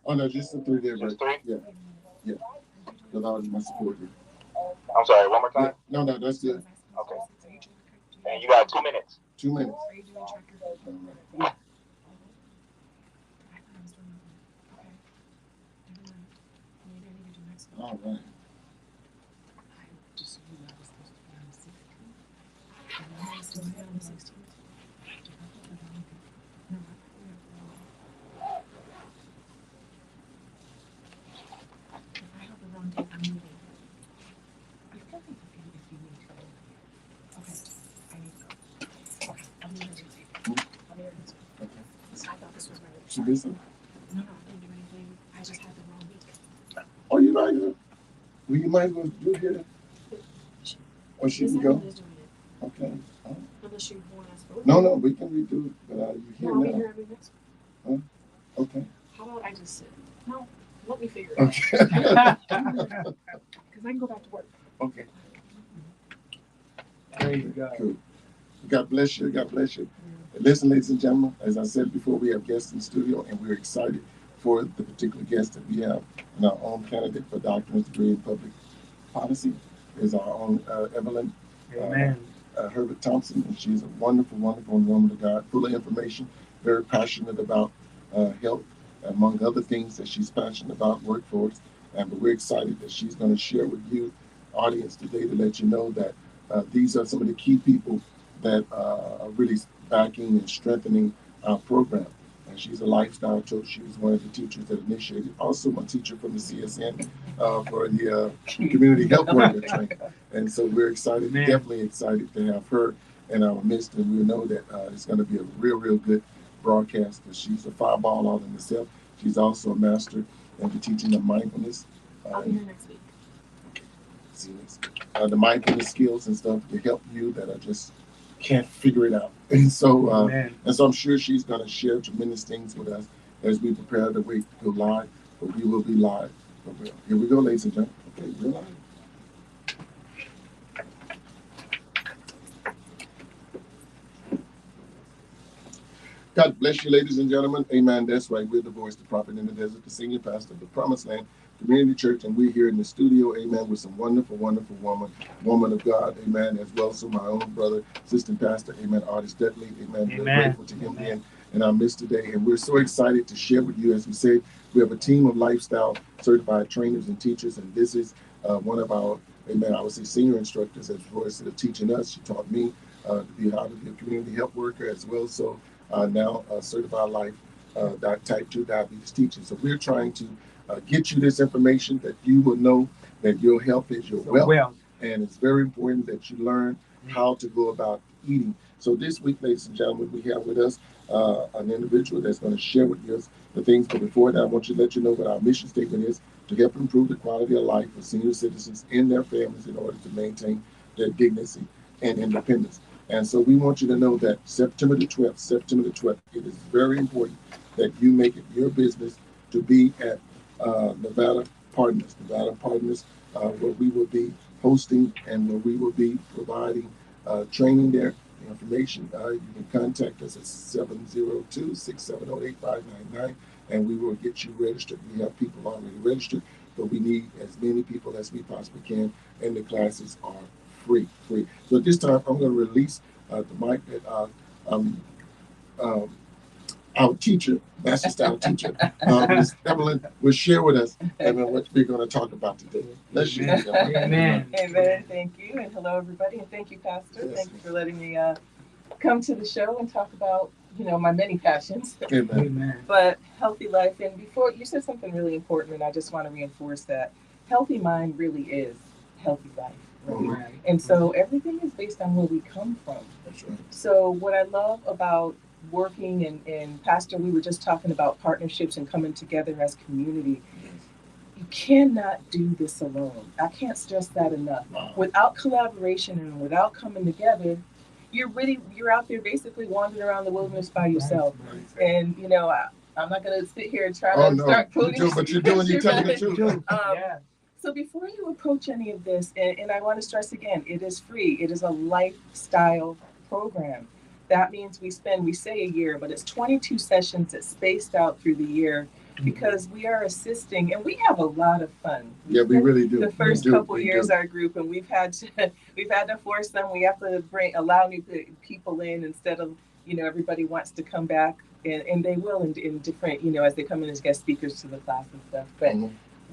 Oh no, just the 3 day break. Just three? Yeah, yeah. Without my support here. I'm sorry, one more Yeah. time? No, no, that's good. Okay. And you got 2 minutes. 2 minutes. All right. She busy? Oh, you might as well. Well, you might as well do here. Or she can go. Okay. No, no, we can redo it, but you here now. Huh? Okay. How about I just sit? No, let me figure it out. Okay. Because I can go back to work. Okay. There you go. Cool. God bless you. God bless you. Listen, ladies and gentlemen, as I said before, we have guests in the studio, and we're excited for the particular guest that we have. And our own candidate for doctorate degree in public policy is our own Evelyn Amen. Herbert Thompson, and she's a wonderful, wonderful woman of God, full of information, very passionate about health, among other things that she's passionate about, workforce. But we're excited that she's going to share with you, audience, today to let you know that these are some of the key people that are really backing and strengthening our program. And she's a lifestyle coach. She was one of the teachers that initiated, also my teacher from the CSN for the community health worker training. And so we're excited, definitely excited to have her in our midst. And we know that it's going to be a real, real good broadcast. She's a fireball all in herself. She's also a master in the teaching of mindfulness. I'll be here next week. See this. The mindfulness skills and stuff to help you that are just can't figure it out. And so I'm sure she's going to share tremendous things with us as we prepare to wait to go live. But we will be live. Here we go, ladies and gentlemen. Okay, we're live. God bless you, ladies and gentlemen. Amen. That's right. We're the voice, the prophet in the desert, the senior pastor of the Promised Land Community Church, and we're here in the studio, amen, with some wonderful, wonderful woman of God, amen, as well as my own brother, assistant pastor, amen, Artist Dudley, amen. We're grateful to him being in our midst today, and we're so excited to share with you. As we said, we have a team of lifestyle certified trainers and teachers, and this is one of our, amen, I would say senior instructors as far as teaching us. She taught me to be how to be a community health worker as well, so now certified life type 2 diabetes teacher. So we're trying to get you this information that you will know that your health is your wealth. And it's very important that you learn how to go about eating. So this week, ladies and gentlemen, we have with us an individual that's going to share with us the things. But before that, I want to let you know what our mission statement is: to help improve the quality of life for senior citizens and their families in order to maintain their dignity and independence. And so we want you to know that September the 12th, it is very important that you make it your business to be at Nevada Partners, where we will be hosting and where we will be providing training there. The information, you can contact us at 702-670-8599, and we will get you registered. We have people already registered, but we need as many people as we possibly can, and the classes are free. So at this time, I'm going to release the mic that our teacher, master style teacher, Ms. Evelyn, will share with us what we're going to talk about today. Let's share. Amen. Amen. Thank you, and hello everybody, and thank you, Pastor. Yes. Thank you for letting me come to the show and talk about my many passions. Amen. But healthy life, and before you said something really important, and I just want to reinforce that healthy mind really is healthy life. Right. And so everything is based on where we come from. That's right. So what I love about working and Pastor, we were just talking about partnerships and coming together as community. You cannot do this alone. I can't stress that enough. Wow. Without collaboration and without coming together, you're out there basically wandering around the wilderness by yourself. Right. And I'm not going to sit here and try to start quoting. But you're telling the truth. So before you approach any of this, and I want to stress again, it is free. It is a lifestyle program. That means we say a year, but it's 22 sessions that's spaced out through the year because we are assisting and we have a lot of fun. Yeah, we really do. The first We do. couple We years, do. our group, and we've had to force them. We have to allow new people in instead of everybody wants to come back, and they will in different as they come in as guest speakers to the class and stuff. But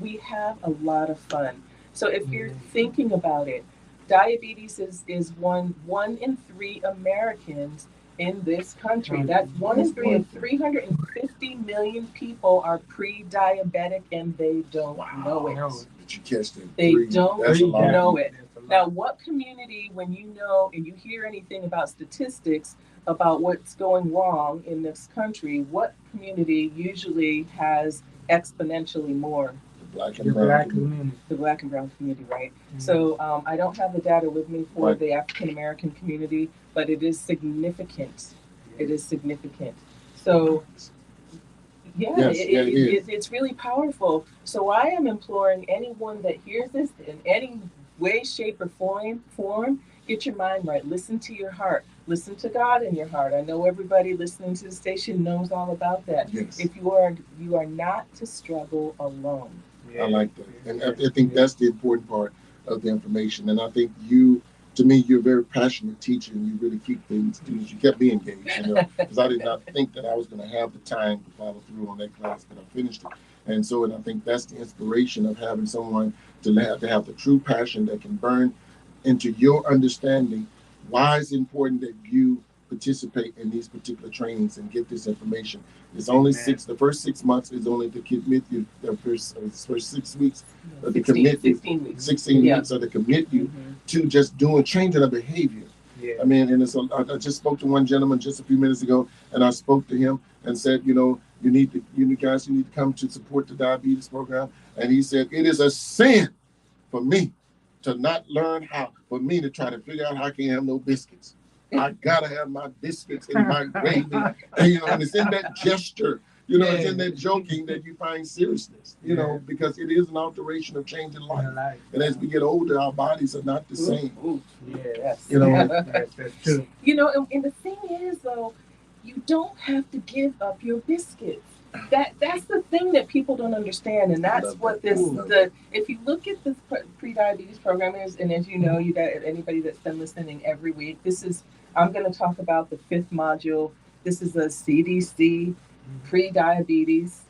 we have a lot of fun. So if you're thinking about it, diabetes is one in 3 Americans in this country. That's 1 in 3 of 350 million people are pre-diabetic and they don't know it. Did you catch that? They 3. don't That's a lot. know it. Now, what community, when you know and you hear anything about statistics about what's going wrong in this country, what community usually has exponentially more? Black and brown community. The black and brown community, right? So I don't have the data with me for the African American community, but it is significant. It is significant. So it's really powerful. So I am imploring anyone that hears this in any way, shape, or form, get your mind right. Listen to your heart. Listen to God in your heart. I know everybody listening to the station knows all about that. Yes. If you are not to struggle alone. I like that. And I think that's the important part of the information. And I think you're a very passionate teacher, and you really keep things, you kept me engaged, because I did not think that I was going to have the time to follow through on that class, but I finished it. And I think that's the inspiration of having someone to have the true passion that can burn into your understanding why it's important that you participate in these particular trainings and get this information. It's only the first 6 months is only to commit you, the first 6 weeks, to commit 16 weeks. 16 weeks, or to commit you to just changing a behavior. Yeah. I mean, and I just spoke to one gentleman just a few minutes ago, and I spoke to him and said, you guys need to come to support the diabetes program. And he said, it is a sin for me to not learn for me to try to figure out how I can have no biscuits. I gotta have my biscuits and my gravy, and it's in that gesture, it's in that joking that you find seriousness, because it is an alteration of changing life. And as we get older, our bodies are not the same. Yes. That's true. And the thing is, though, you don't have to give up your biscuits. That's the thing that people don't understand, and that's what if you look at this pre-diabetes program is, and as you know, you got anybody that's been listening every week, I'm going to talk about the 5th module. This is a CDC pre-diabetes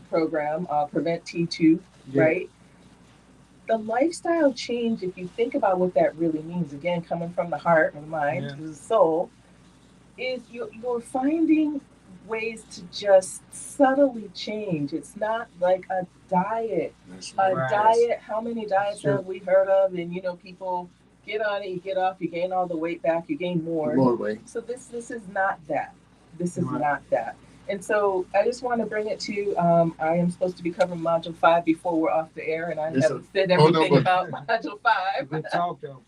program, Prevent T2, right? The lifestyle change, if you think about what that really means, again, coming from the heart or the mind to the soul, is you're finding ways to just subtly change. It's not like a diet. Diet, how many diets have we heard of? And people get on it, you get off, you gain all the weight back, you gain more weight. So this is not that. This is not that. And so I just want to bring it to I am supposed to be covering module 5 before we're off the air, and I haven't said everything about module 5. Good talk, though.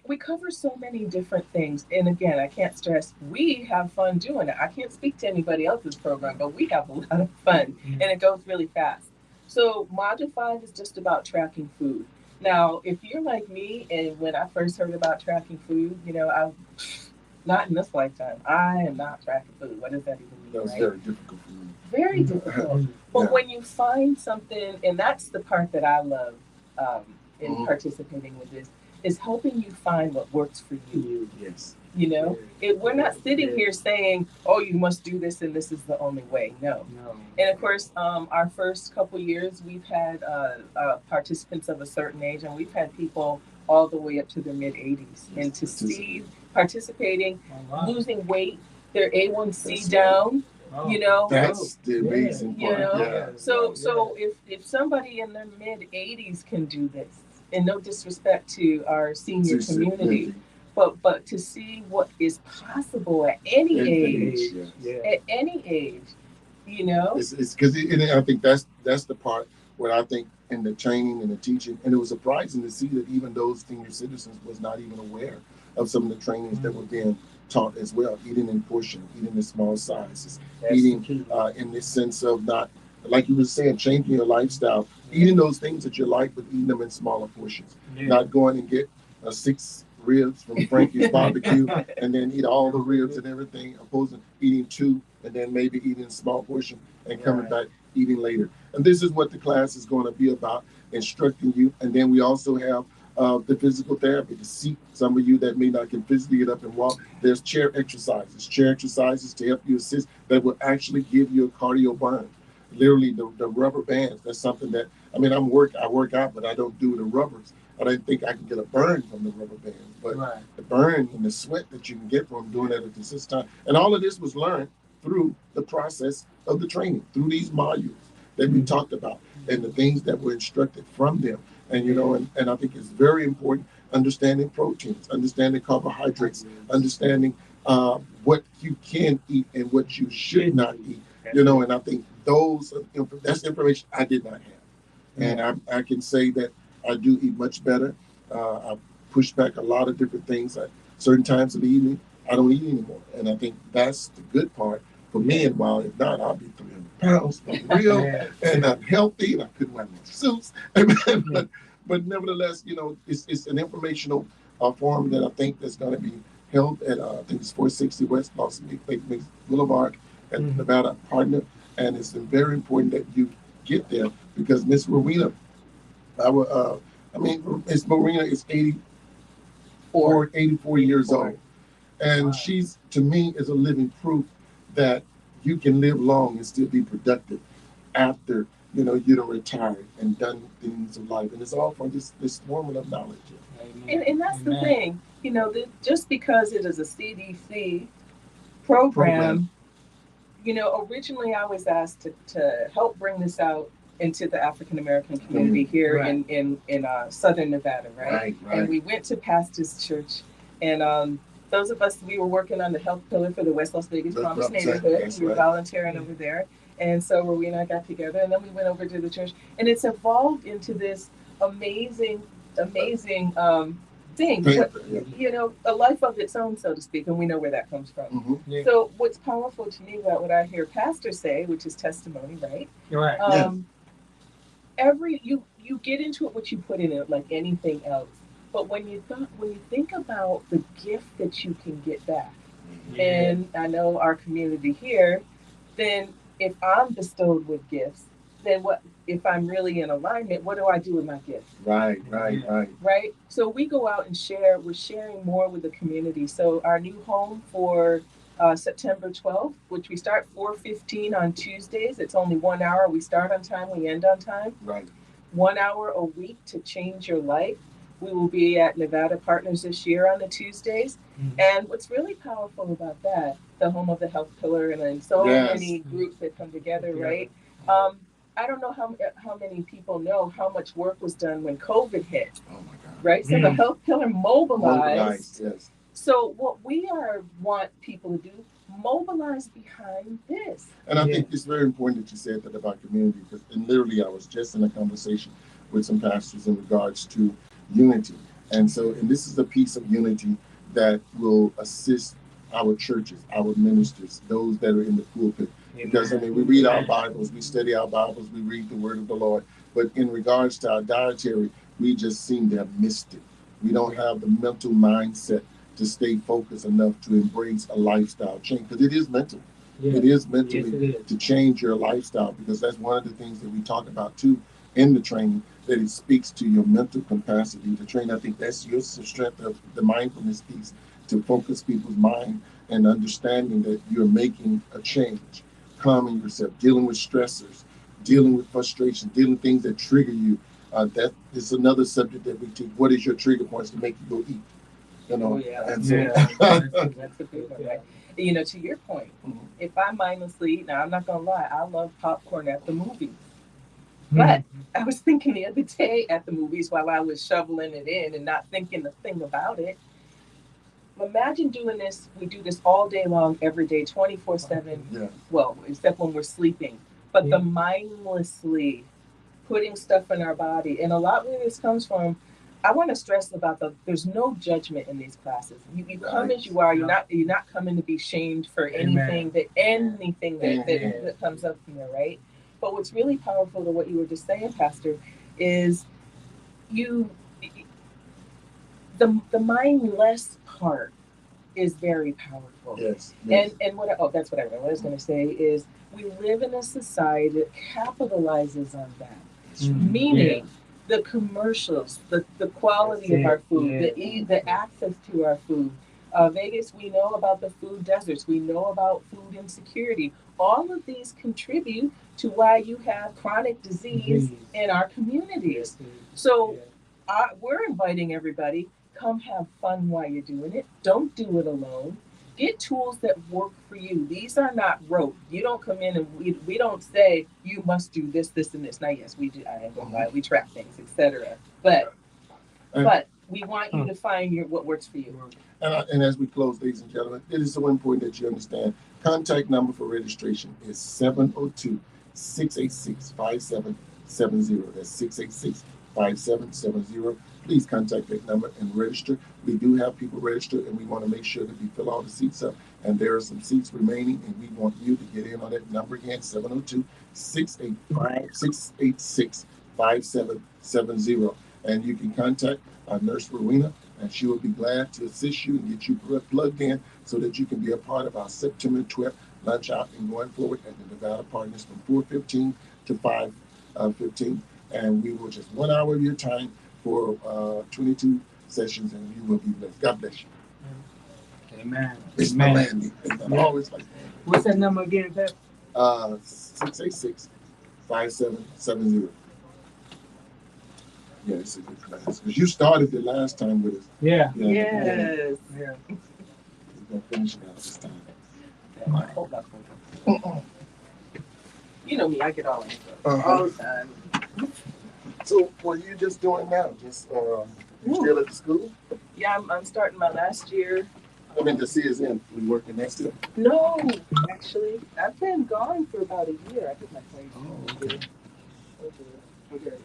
We cover so many different things. And again, I can't stress, we have fun doing it. I can't speak to anybody else's program, but we have a lot of fun, and it goes really fast. So module 5 is just about tracking food. Now, if you're like me, and when I first heard about tracking food, I'm not in this lifetime. I am not tracking food. What does that even mean? That was very difficult for me. Very difficult. But when you find something, and that's the part that I love in participating with this, is helping you find what works for you. Yes. We're not sitting here saying, oh, you must do this and this is the only way. No. And of course, our first couple years, we've had participants of a certain age, and we've had people all the way up to their mid-80s. And to see participating, losing weight, their A1C down, That's the amazing part. So if somebody in their mid-80s can do this, and no disrespect to our senior community, but to see what is possible at any age, at any age, It's because I think that's the part where I think in the training and the teaching, and it was surprising to see that even those senior citizens was not even aware of some of the trainings that were being taught as well, eating in portion, eating in small sizes, eating in the sense of not, like you were saying, changing your lifestyle, eating those things that you like, but eating them in smaller portions. Not going and get a 6 ribs from Frankie's barbecue and then eat all the ribs and everything, opposed to eating two and then maybe eating a small portion and coming back eating later. And this is what the class is going to be about, instructing you. And then we also have the physical therapy, the seat. Some of you that may not can physically get up and walk, there's chair exercises to help you assist that will actually give you a cardio burn. Literally, the rubber bands. That's something that I mean. I work out, but I don't do the rubbers. I don't think I can get a burn from the rubber bands, but the burn and the sweat that you can get from doing that at the same time. And all of this was learned through the process of the training, through these modules that we talked about, and the things that were instructed from them. And you know, and I think it's very important understanding proteins, understanding carbohydrates, understanding what you can eat and what you should not eat. You know, and I think that's information I did not have, and I can say that I do eat much better. I push back a lot of different things. At certain times of the evening, I don't eat anymore, and I think that's the good part for me. And while if not, I'll be 300 pounds for real, and not healthy, and I couldn't wear my suits. But nevertheless, you know, it's an informational forum that I think that's going to be held at I think it's 460 West Los Angeles Boulevard at Nevada Partner, and it's very important that you get there because Miss Rowena, Miss Marina is 84 years old, and she's to me is a living proof that you can live long and still be productive after you done retired and done things of life, and it's all from this woman of knowledge. And that's the thing, just because it is a CDC program. Originally I was asked to help bring this out into the African American community here in Southern Nevada, right? And we went to Pastor's Church, and those of us, we were working on the health pillar for the West Las Vegas Promise neighborhood. We were volunteering over there, and so Rowena and I got together, and then we went over to the church, and it's evolved into this amazing thing, but, a life of its own, so to speak, and we know where that comes from. So what's powerful to me about what I hear pastors say, which is testimony, right? You get into it what you put in it, like anything else. But when you think about the gift that you can get back, and I know our community here, then if I'm bestowed with gifts, then what if I'm really in alignment, what do I do with my gift? Right. So we go out and share. We're sharing more with the community. So our new home for September 12th, which we start 4:15 on Tuesdays. It's only 1 hour. We start on time, we end on time. 1 hour a week to change your life. We will be at Nevada Partners this year on the Tuesdays. And what's really powerful about that, the home of the health pillar, and then so many groups that come together, right? I don't know how many people know how much work was done when COVID hit. Oh my God. Right? So the health pillar mobilized. So what we want people to do, mobilize behind this. And I think it's very important that you said that about community, because literally I was just in a conversation with some pastors in regards to unity. And this is a piece of unity that will assist our churches, our ministers, those that are in the pulpit. Because we read our Bibles, we study our Bibles, we read the word of the Lord. But in regards to our dietary, we just seem to have missed it. We don't have the mental mindset to stay focused enough to embrace a lifestyle change. Because it is mental. It is mentally to change your lifestyle, because that's one of the things that we talk about too in the training, that it speaks to your mental capacity to train. I think that's your strength of the mindfulness piece, to focus people's mind and understanding that you're making a change, calming yourself, dealing with stressors, dealing with frustration, dealing with things that trigger you. That is another subject that we teach. What is your trigger points to make you go eat? That's a big one, right? To your point, if I mindlessly eat, now I'm not gonna lie, I love popcorn at the movies. But I was thinking the other day at the movies while I was shoveling it in and not thinking a thing about it. Imagine doing this. We do this all day long, every day, 24/7. Well, except when we're sleeping. But the mindlessly putting stuff in our body, and a lot where this comes from, I want to stress about there's no judgment in these classes. You come as you are. You're not coming to be shamed for anything that comes up from there, right? But what's really powerful to what you were just saying, Pastor, is the mindless part is very powerful. Yes. Yes. And that's what I was going to say is we live in a society that capitalizes on that. Mhm. Meaning the commercials, the quality That's of our it, food, yeah. the access to our food. Vegas, we know about the food deserts. We know about food insecurity. All of these contribute to why you have chronic disease in our communities. So we're inviting everybody. Come have fun while you're doing it. Don't do it alone. Get tools that work for you. These are not rote. You don't come in and we don't say you must do this, this, and this. Now, yes, we do. I ain't gonna lie. We track things, etc. But we want you to find what works for you. And as we close, ladies and gentlemen, it is so important that you understand. Contact number for registration is 702-686-5770. That's 686-5770. Please contact that number and register. We do have people registered, and we want to make sure that we fill all the seats up. And there are some seats remaining, and we want you to get in on that number again, 702-686-5770. And you can contact our nurse, Rowena, and she will be glad to assist you and get you plugged in so that you can be a part of our September 12th lunch out and going forward at the Nevada Partners from 4:15 to 5:15. And we will just 1 hour of your time for 22 sessions, and you will be blessed. God bless you. Amen. It's my man. I'm always like that. What's that number again, Pep? 686-5770. Yeah, it's a good class. Because you started the last time with us. Yeah. Yes. Yeah. We're going to finish it out this time. You know me, I get all all the time. So, what are you just doing now? Just you still at the school? Yeah, I'm starting my last year. I mean, the C is in. We working next year? No, actually, I've been gone for about a year. I did my place. Oh, okay. Okay.